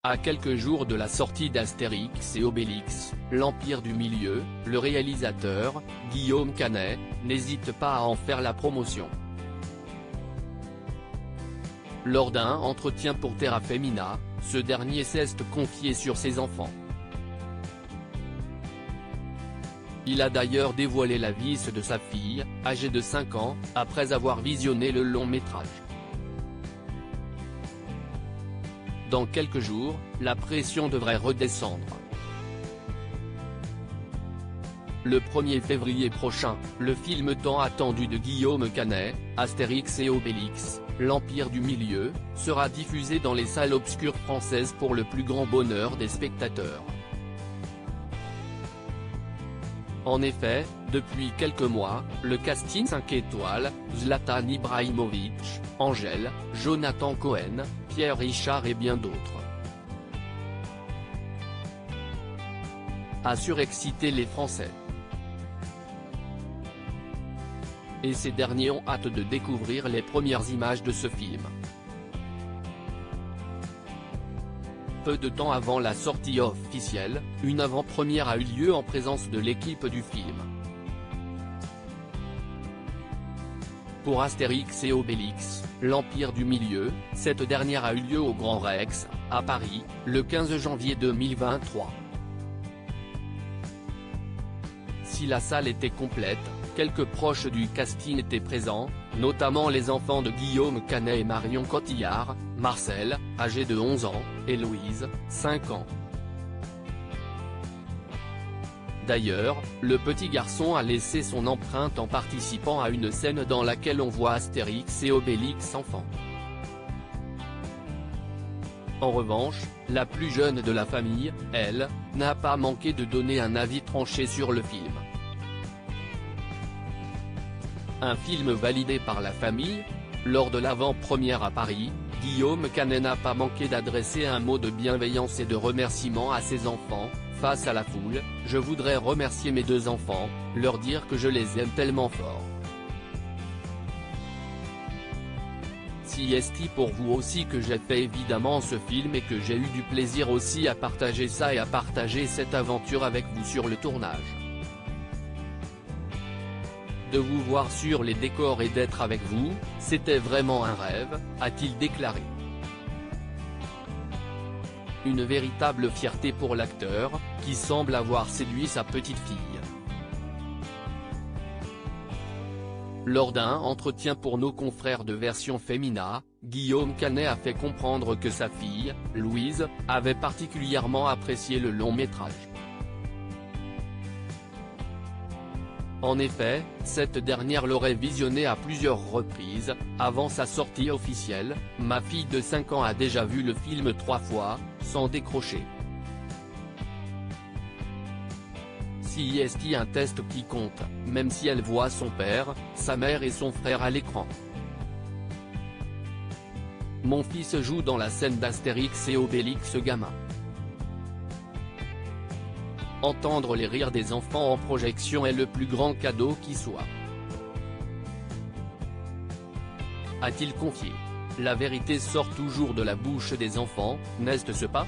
À quelques jours de la sortie d'Astérix et Obélix, l'Empire du Milieu, le réalisateur, Guillaume Canet, n'hésite pas à en faire la promotion. Lors d'un entretien pour Terra Femina, ce dernier s'est confié sur ses enfants. Il a d'ailleurs dévoilé la vie de sa fille, âgée de 5 ans, après avoir visionné le long métrage. Dans quelques jours, la pression devrait redescendre. Le 1er février prochain, le film tant attendu de Guillaume Canet, Astérix et Obélix, l'Empire du Milieu, sera diffusé dans les salles obscures françaises pour le plus grand bonheur des spectateurs. En effet, depuis quelques mois, le casting 5 étoiles, Zlatan Ibrahimovic, Angèle, Jonathan Cohen, Pierre Richard et bien d'autres, a surexcité les Français. Et ces derniers ont hâte de découvrir les premières images de ce film. Peu de temps avant la sortie officielle, une avant-première a eu lieu en présence de l'équipe du film. Pour Astérix et Obélix, l'Empire du Milieu, cette dernière a eu lieu au Grand Rex, à Paris, le 15 janvier 2023. Si la salle était complète, quelques proches du casting étaient présents, notamment les enfants de Guillaume Canet et Marion Cotillard, Marcel, âgé de 11 ans, et Louise, 5 ans. D'ailleurs, le petit garçon a laissé son empreinte en participant à une scène dans laquelle on voit Astérix et Obélix enfants. En revanche, la plus jeune de la famille, elle, n'a pas manqué de donner un avis tranché sur le film. Un film validé par la famille. Lors de l'avant-première à Paris, Guillaume Canet n'a pas manqué d'adresser un mot de bienveillance et de remerciement à ses enfants. Face à la foule, je voudrais remercier mes 2 enfants, leur dire que je les aime tellement fort. Si est pour vous aussi que j'ai fait évidemment ce film et que j'ai eu du plaisir aussi à partager ça et à partager cette aventure avec vous sur le tournage. De vous voir sur les décors et d'être avec vous, c'était vraiment un rêve, a-t-il déclaré. Une véritable fierté pour l'acteur, qui semble avoir séduit sa petite fille. Lors d'un entretien pour nos confrères de Version Femina, Guillaume Canet a fait comprendre que sa fille, Louise, avait particulièrement apprécié le long métrage. En effet, cette dernière l'aurait visionné à plusieurs reprises, avant sa sortie officielle. Ma fille de 5 ans a déjà vu le film 3 fois, sans décrocher. Si est un test qui compte, même si elle voit son père, sa mère et son frère à l'écran. Mon fils joue dans la scène d'Astérix et Obélix gamin. Entendre les rires des enfants en projection est le plus grand cadeau qui soit. A-t-il confié. La vérité sort toujours de la bouche des enfants, n'est-ce pas ?